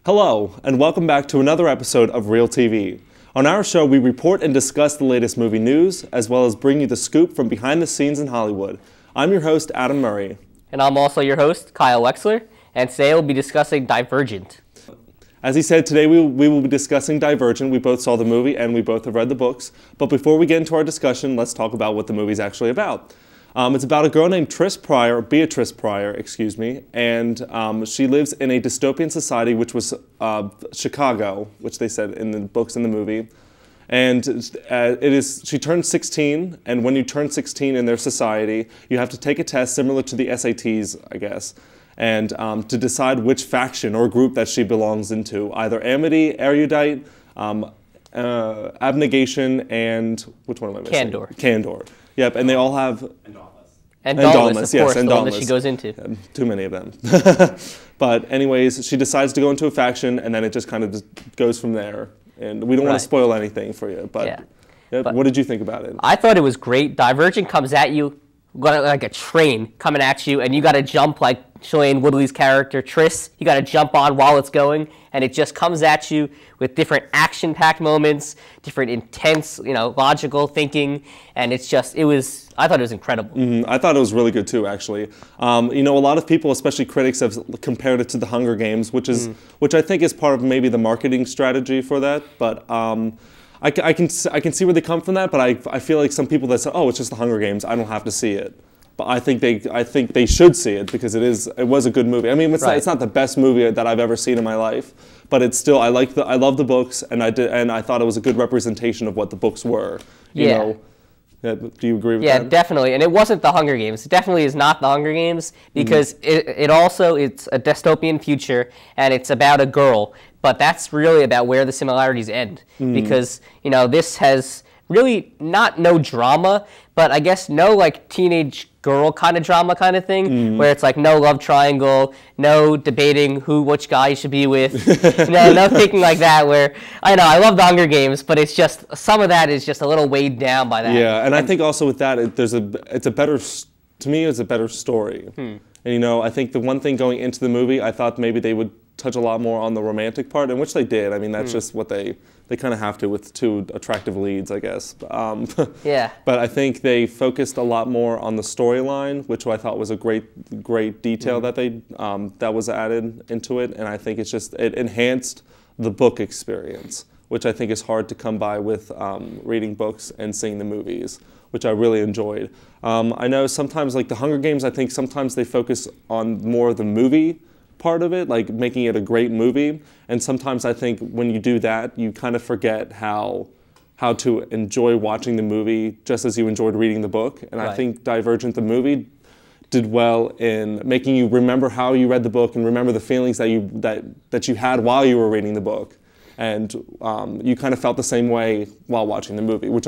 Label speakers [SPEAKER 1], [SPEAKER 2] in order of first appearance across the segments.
[SPEAKER 1] Hello, and welcome back to another episode of Reeltv. On our show, we report and discuss the latest movie news, as well as bring you the scoop from behind the scenes in Hollywood. I'm your host, Adam Murray.
[SPEAKER 2] And I'm also your host, Kyle Wexler, and today we'll be discussing Divergent.
[SPEAKER 1] As he said, today we will be discussing Divergent. We both saw the movie and we both have read the books. But before we get into our discussion, let's talk about what the movie's actually about. It's about a girl named Beatrice Pryor, and she lives in a dystopian society, which was Chicago, which they said in the books and the movie. And she turned 16, and when you turn 16 in their society, you have to take a test similar to the SATs, I guess, and to decide which faction or group that she belongs into, either amity, erudite, abnegation, and which one am I missing?
[SPEAKER 2] Candor.
[SPEAKER 1] Candor. Yep, and they all have...
[SPEAKER 2] And Dauntless, of course, the one that she goes into.
[SPEAKER 1] Yeah, too many of them. But anyways, she decides to go into a faction, and then it just kind of just goes from there. And we don't want to spoil anything for you, but, but what did you think about it?
[SPEAKER 2] I thought it was great. Divergent comes at you like a train coming at you, and you got to jump like Shailene Woodley's character, Triss. You got to jump on while it's going, and it just comes at you with different action-packed moments, different intense, logical thinking, and I thought it was incredible.
[SPEAKER 1] I thought it was really good too, actually. A lot of people, especially critics, have compared it to The Hunger Games, which I think is part of maybe the marketing strategy for that. But I can see where they come from that. But I feel like some people that say, "Oh, it's just The Hunger Games. I don't have to see it." But I think they should see it because it was a good movie. I mean, it's not the best movie that I've ever seen in my life, but it's still I love the books, and I thought it was a good representation of what the books were. You know. Do you agree with that?
[SPEAKER 2] Yeah, definitely. And it wasn't The Hunger Games. It definitely is not The Hunger Games because it's a dystopian future and it's about a girl. But that's really about where the similarities end because, this has really no drama, but I guess no like teenage girl kind of drama kind of thing where it's like no love triangle, no debating which guy you should be with, no thinking like that where I love The Hunger Games, but it's just some of that is just a little weighed down by that.
[SPEAKER 1] Yeah, and I think also with that it's a better story. And I think the one thing going into the movie, I thought maybe they would touch a lot more on the romantic part, and which they did. I mean, that's just what they kind of have to with two attractive leads, I guess.
[SPEAKER 2] Yeah.
[SPEAKER 1] But I think they focused a lot more on the storyline, which I thought was a great detail that that was added into it, and I think it enhanced the book experience, which I think is hard to come by with reading books and seeing the movies, which I really enjoyed. I know sometimes, like The Hunger Games, I think sometimes they focus on more of the movie part of it, like making it a great movie, and sometimes I think when you do that, you kind of forget how to enjoy watching the movie just as you enjoyed reading the book. And I think Divergent, the movie, did well in making you remember how you read the book and remember the feelings that you had while you were reading the book. And you kind of felt the same way while watching the movie, which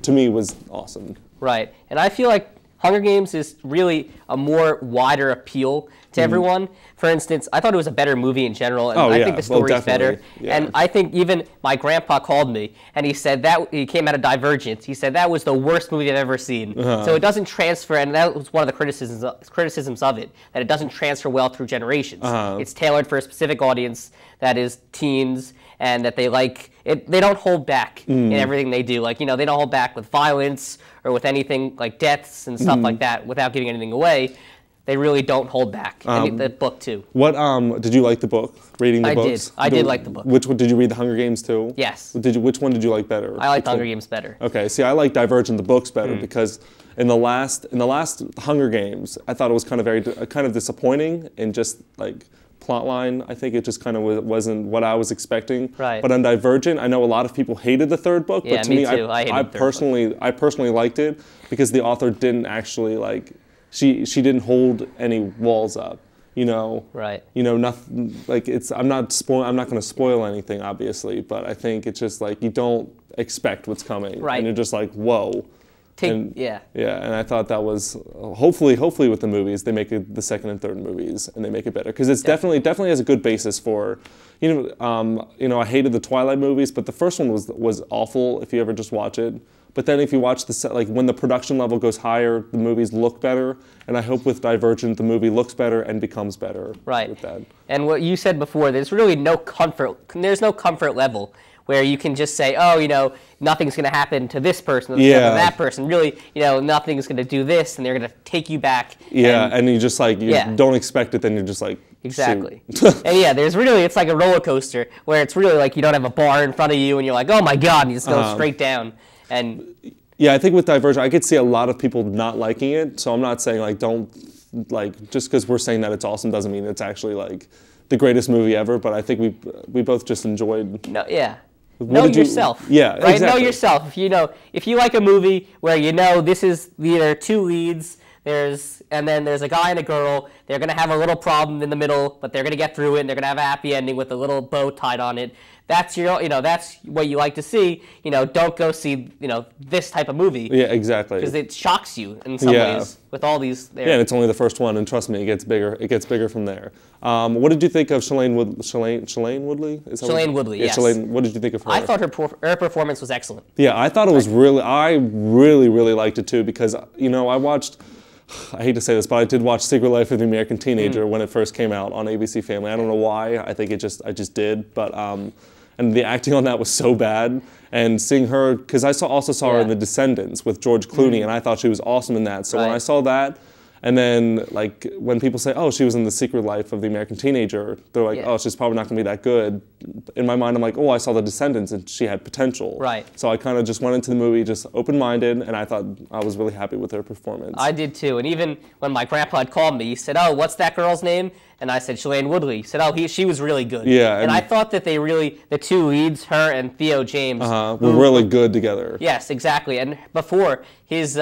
[SPEAKER 1] to me was awesome.
[SPEAKER 2] Right, and I feel like Hunger Games is really a more wider appeal to everyone. For instance, I thought it was a better movie in general, and I think the story's better. Yeah. And I think even my grandpa called me, and he said that he came out of Divergent. He said that was the worst movie I've ever seen. So it doesn't transfer, and that was one of the criticisms of it, that it doesn't transfer well through generations. It's tailored for a specific audience that is teens, and that they like it. They don't hold back in everything they do. Like, they don't hold back with violence or with anything like deaths and stuff like that without giving anything away. They really don't hold back. And the book too.
[SPEAKER 1] What did you like the book? Reading the books?
[SPEAKER 2] I did like the book.
[SPEAKER 1] Which one did you read? The Hunger Games too?
[SPEAKER 2] Yes.
[SPEAKER 1] Which one did you like better?
[SPEAKER 2] I liked The Hunger Games better.
[SPEAKER 1] Okay. See, I like Divergent the books better because in the last Hunger Games, I thought it was kind of disappointing in just like plot line. I think it just kind of wasn't what I was expecting.
[SPEAKER 2] Right.
[SPEAKER 1] But on Divergent, I know a lot of people hated the third book, but to me, I personally liked it because the author didn't actually she didn't hold any walls up.
[SPEAKER 2] Right.
[SPEAKER 1] Nothing like I'm not going to spoil anything, obviously, but I think it's just like you don't expect what's coming,
[SPEAKER 2] right?
[SPEAKER 1] And you're just like, whoa.
[SPEAKER 2] Yeah.
[SPEAKER 1] And I thought that was hopefully with the movies they make the second and third movies and they make it better because it's definitely has a good basis for, I hated the Twilight movies, but the first one was awful if you ever just watch it. But then if you watch the set, like when the production level goes higher, the movies look better. And I hope with Divergent, the movie looks better and becomes better.
[SPEAKER 2] Right.
[SPEAKER 1] With that.
[SPEAKER 2] And what you said before, there's really no comfort. There's no comfort level where you can just say, oh, you know, nothing's going to happen to this person, to that person. Really, you know, nothing's going to do this, and they're going to take you back.
[SPEAKER 1] Yeah, and you just like, you don't expect it, then you're just like,
[SPEAKER 2] exactly. And yeah, there's really, it's like a roller coaster where it's really like you don't have a bar in front of you, and you're like, oh my God, and you just go straight down. And
[SPEAKER 1] yeah, I think with Divergent, I could see a lot of people not liking it, so I'm not saying like, don't, like, just because we're saying that it's awesome doesn't mean it's actually like the greatest movie ever, but I think we both just enjoyed.
[SPEAKER 2] No, yeah. Know yourself.
[SPEAKER 1] Yeah,
[SPEAKER 2] right?
[SPEAKER 1] Exactly.
[SPEAKER 2] Know yourself. If you like a movie where you know this is there are two leads, and then there's a guy and a girl, they're gonna have a little problem in the middle, but they're gonna get through it, and they're gonna have a happy ending with a little bow tied on it. That's that's what you like to see. Don't go see this type of movie.
[SPEAKER 1] Yeah, exactly.
[SPEAKER 2] Because it shocks you in some ways with all these.
[SPEAKER 1] Yeah, and it's only the first one, and trust me, it gets bigger. It gets bigger from there. What did you think of Shailene Woodley?
[SPEAKER 2] Shailene Woodley, yes.
[SPEAKER 1] What did you think of her?
[SPEAKER 2] I thought her performance was excellent.
[SPEAKER 1] Yeah, I thought it was I really liked it too because I watched. I hate to say this, but I did watch Secret Life of the American Teenager when it first came out on ABC Family. I don't know why. I think I just did, but and the acting on that was so bad. And seeing her, because I also saw her in The Descendants with George Clooney, and I thought she was awesome in that. So when I saw that, and then like when people say, oh, she was in The Secret Life of the American Teenager, they're like, oh, she's probably not going to be that good. In my mind, I'm like, oh, I saw The Descendants and she had potential.
[SPEAKER 2] Right.
[SPEAKER 1] So I kind of just went into the movie just open-minded, and I thought I was really happy with her performance.
[SPEAKER 2] I did too. And even when my grandpa had called me, he said, oh, what's that girl's name? And I said, Shailene Woodley. He said, oh, she was really good.
[SPEAKER 1] Yeah.
[SPEAKER 2] And I thought that the two leads, her and Theo James,
[SPEAKER 1] were really good together.
[SPEAKER 2] Yes, exactly. And before, his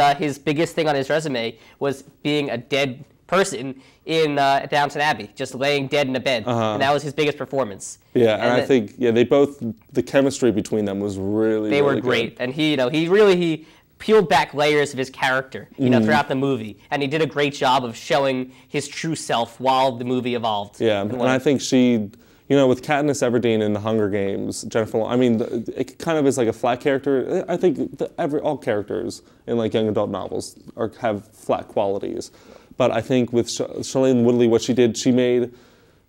[SPEAKER 2] biggest thing on his resume was being a dead person in Downton Abbey, just laying dead in a bed. And that was his biggest performance.
[SPEAKER 1] Yeah, and I think, the chemistry between them was really,
[SPEAKER 2] They were great.
[SPEAKER 1] Good.
[SPEAKER 2] And he peeled back layers of his character, throughout the movie, and he did a great job of showing his true self while the movie evolved.
[SPEAKER 1] Yeah, and I think she, with Katniss Everdeen in The Hunger Games, Jennifer, it kind of is like a flat character. I think all characters in like young adult novels have flat qualities, but I think with Shailene Woodley, what she did, she made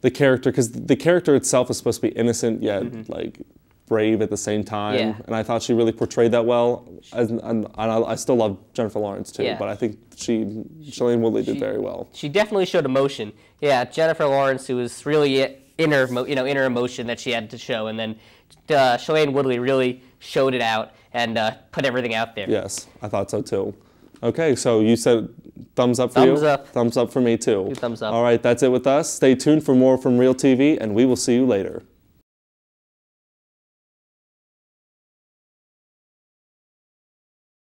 [SPEAKER 1] the character, because the character itself is supposed to be innocent yet like brave at the same time, and I thought she really portrayed that well. And I still love Jennifer Lawrence too, but I think Shailene Woodley did very well.
[SPEAKER 2] She definitely showed emotion. Yeah, Jennifer Lawrence, who was really inner emotion that she had to show, and then Shailene Woodley really showed it out and put everything out there.
[SPEAKER 1] Yes, I thought so too. Okay, so you said thumbs up for you?
[SPEAKER 2] Thumbs up.
[SPEAKER 1] Thumbs up for me too.
[SPEAKER 2] Thumbs up.
[SPEAKER 1] All right, that's it with us. Stay tuned for more from Reeltv, and we will see you later.